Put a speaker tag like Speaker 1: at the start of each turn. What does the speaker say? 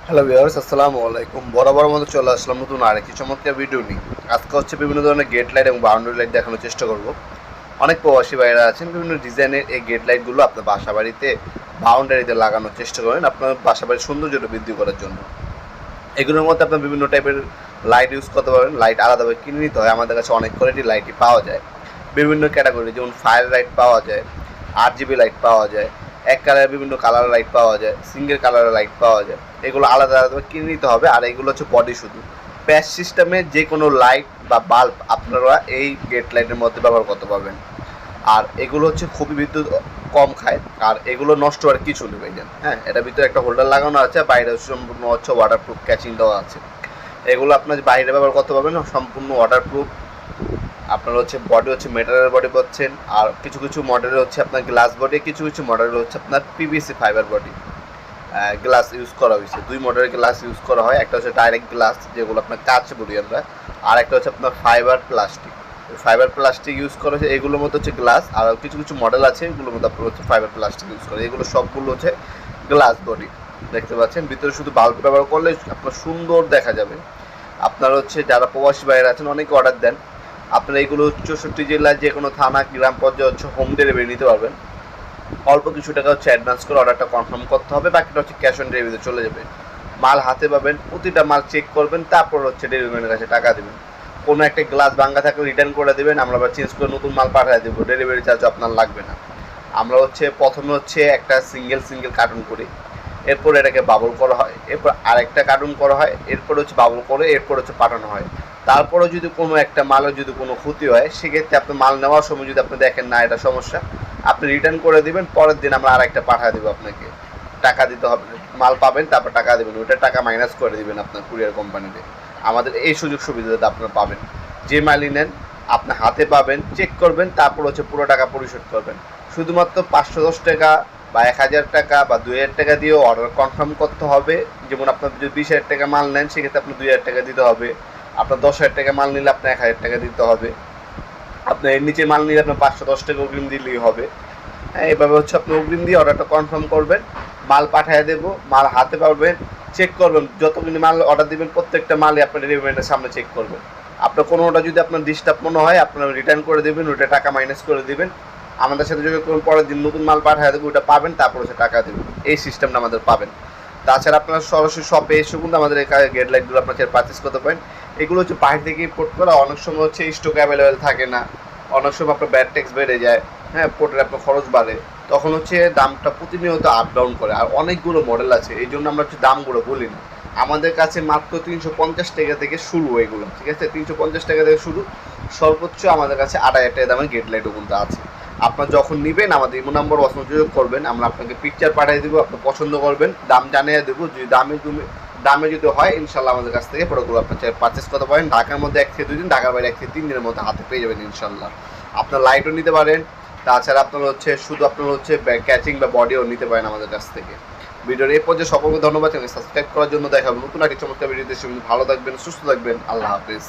Speaker 1: Hello viewers, আসসালামু আলাইকুম। বরাবর মতো চলে আসলাম নতুন আরেকটি চমৎকার ভিডিও নিয়ে। আজকে হচ্ছে বিভিন্ন ধরনের গেট লাইট এবং বাউন্ডারি লাইট দেখানোর চেষ্টা করব। অনেক প্রবাসী ভাইরা আছেন বিভিন্ন ডিজাইনের এই গেট লাইটগুলো আপনার বাসা বাড়িতে বাউন্ডারিতে লাগানোর চেষ্টা করেন আপনার বাসা বাড়ির সৌন্দর্যটা বৃদ্ধি করার জন্য। এগুলোর মধ্যে আপনার বিভিন্ন টাইপের লাইট ইউজ করতে পারেন। লাইট আলাদাভাবে কিনে নিতে হয়, আমাদের কাছে অনেক কোয়ালিটির লাইটই পাওয়া যায় বিভিন্ন ক্যাটাগরি, যেমন ফায়ার লাইট পাওয়া যায়, RGB লাইট পাওয়া যায়, এক কালারের বিভিন্ন কালার লাইট পাওয়া যায়, সিঙ্গেল কালারের লাইট পাওয়া যায়। এগুলো আলাদা আলাদাভাবে কিনে নিতে হবে। আর এগুলো হচ্ছে বডি শুধু প্যাচ সিস্টেমে যে কোনো লাইট বা বাল্ব আপনারা এই গেট লাইটের মধ্যে ব্যবহার করতে পারবেন। আর এগুলো হচ্ছে খুবই বিদ্যুৎ কম খায়, আর এগুলো নষ্ট হওয়ার কিছু নেই ভাইজান। হ্যাঁ, এটার ভিতরে একটা হোল্ডার লাগানো আছে, বাইরে সম্পূর্ণ হচ্ছে ওয়াটারপ্রুফ ক্যাচিং দেওয়া আছে। এগুলো আপনার বাইরে ব্যবহার করতে পারবেন সম্পূর্ণ ওয়াটারপ্রুফ। আপনার হচ্ছে বডি হচ্ছে মেটালের বডি পাচ্ছেন, আর কিছু কিছু মডেলের হচ্ছে আপনার গ্লাস বডি, কিছু কিছু মডেলের হচ্ছে আপনার PVC fibre body glass use করা হয়েছে। দুই মডেলের গ্লাস ইউজ করা হয়, একটা হচ্ছে ডাইরেক্ট গ্লাস যেগুলো আপনার কাঁচ বলি আমরা, আর একটা হচ্ছে আপনার ফাইবার প্লাস্টিক ইউজ করা হয়েছে। এগুলোর মধ্যে হচ্ছে গ্লাস, আর কিছু কিছু মডেল আছে এগুলোর মধ্যে আপনার হচ্ছে ফাইবার প্লাস্টিক ইউজ করে। এগুলো সবগুলো হচ্ছে গ্লাস বডি দেখতে পাচ্ছেন। ভিতরে শুধু বাল্ব ব্যবহার করলে আপনার সুন্দর দেখা যাবে। আপনার হচ্ছে যারা প্রবাসী বাইরে আছেন অনেকে অর্ডার দেন, আপনারা এগুলো 64 জেলায় যে কোনো থানা গ্রাম পর্যায়ে হচ্ছে হোম ডেলিভারি নিতে পারবেন। অল্প কিছু টাকা হচ্ছে অ্যাডভান্স করে অর্ডারটা কনফার্ম করতে হবে, বাকিটা হচ্ছে ক্যাশ অন ডেলিভারিতে চলে যাবে। মাল হাতে পাবেন, প্রতিটা মাল চেক করবেন, তারপর হচ্ছে ডেলিভারির কাছে টাকা দেবেন। কোনো একটা গ্লাস ভাঙা থাকলে রিটার্ন করে দেবেন, আমরা আবার চেঞ্জ করে নতুন মাল পাঠিয়ে দেবো, ডেলিভারি চার্জ আপনার লাগবে না। আমরা হচ্ছে প্রথমে হচ্ছে একটা সিঙ্গেল কার্টুন করি, এরপর এটাকে বাবল করা হয়, এরপর আরেকটা কার্টুন করা হয়, এরপর হচ্ছে বাবল করে এরপর হচ্ছে পাঠানো হয়। তারপরে যদি কোনো একটা মালের যদি কোনো ক্ষতি হয়, সেক্ষেত্রে আপনি মাল নেওয়ার সময় যদি আপনি দেখেন না এটা সমস্যা, আপনি রিটার্ন করে দেবেন, পরের দিন আমরা আরেকটা পাঠিয়ে দেবো। আপনাকে টাকা দিতে হবে, মাল পাবেন তারপর টাকা দেবেন, ওইটা টাকা মাইনাস করে দেবেন আপনার কুরিয়ার কোম্পানিতে। আমাদের এই সুযোগ সুবিধাটা আপনারা পাবেন। যে মালই নেন আপনার হাতে পাবেন, চেক করবেন, তারপর হচ্ছে পুরো টাকা পরিশোধ করবেন। শুধুমাত্র 510 টাকা বা 1000 টাকা বা 2000 টাকা দিয়েও অর্ডার কনফার্ম করতে হবে। যেমন আপনার যদি 20,000 টাকা মাল নেন, সেক্ষেত্রে আপনার 2000 টাকা দিতে হবে। আপনার 10,000 টাকা মাল নিলে আপনার 1000 টাকা দিতে হবে। আপনার এর নিচে মাল নিলে আপনার 510 টাকা অগ্রিম দিলেই হবে। হ্যাঁ, এভাবে হচ্ছে আপনি অগ্রিম দিয়ে অর্ডারটা কনফার্ম করবেন, মাল পাঠিয়ে দেবো, মাল হাতে পাবেন, চেক করবেন। যতগুলি মাল অর্ডার দেবেন প্রত্যেকটা মালই আপনার ডেলিভারির সামনে চেক করবেন। আপনার কোনোটা যদি আপনার ডিস্টার্ব মনে হয় আপনার রিটার্ন করে দেবেন, ওইটা টাকা মাইনাস করে দেবেন। আমাদের সাথে যোগাযোগ করুন, পরের দিন নতুন মাল পাঠিয়ে দেবো, ওইটা পাবেন, তারপর হচ্ছে টাকা দেবেন। এই সিস্টেমটা আমাদের পাবেন। তাছাড়া আপনারা সরাসরি শপে এসে কিন্তু আমাদের এই গেট লাইটগুলো আপনার পারচেস করতে পারেন। এগুলো হচ্ছে বাইরে থেকে ইম্পোর্ট করা, অনেক সময় হচ্ছে স্টক অ্যাভেলেবেল থাকে না, অনেক সময় আপনার ব্যাড ট্যাক্স বেড়ে যায়, হ্যাঁ, পোর্টের আপনার খরচ বাড়ে, তখন হচ্ছে দামটা প্রতিনিয়ত আপ ডাউন করে। আর অনেকগুলো মডেল আছে, এই জন্য আমরা হচ্ছে দামগুলো বলি না। আমাদের কাছে মাত্র 350 টাকা থেকে শুরু এগুলো, ঠিক আছে? 350 টাকা থেকে শুরু, সর্বোচ্চ আমাদের কাছে 8,000 টাকা দামের গেট লাইটও কিন্তু আছে। আপনার যখন নেবেন আমাদের ইমো নাম্বার যোগাযোগ করবেন, আমরা আপনাকে পিকচার পাঠিয়ে দেবো, আপনি পছন্দ করবেন, দাম জানিয়ে দেবো। যদি দামে যদি হয় ইনশাল্লাহ আমাদের কাছ থেকে প্রোডাক্টগুলো আপনার পারচেস করতে পারেন। ঢাকার মধ্যে 1 থেকে 2 দিন, ঢাকার বাইরে 1 থেকে 3 দিনের মধ্যে হাতে পেয়ে যাবেন ইনশাল্লাহ। আপনার লাইটও নিতে পারেন, তাছাড়া আপনার হচ্ছে শুধু আপনার হচ্ছে ক্যাচিং বা বডিও নিতে পারেন আমাদের কাছ থেকে। ভিডিওর এই পর্যায়ে সকলকে ধন্যবাদ, চ্যানেল সাবস্ক্রাইব করার জন্য। দেখা হবে নতুন একটি চমৎকার ভিডিওতে। ভালো থাকবেন, সুস্থ থাকবেন, আল্লাহ হাফিজ।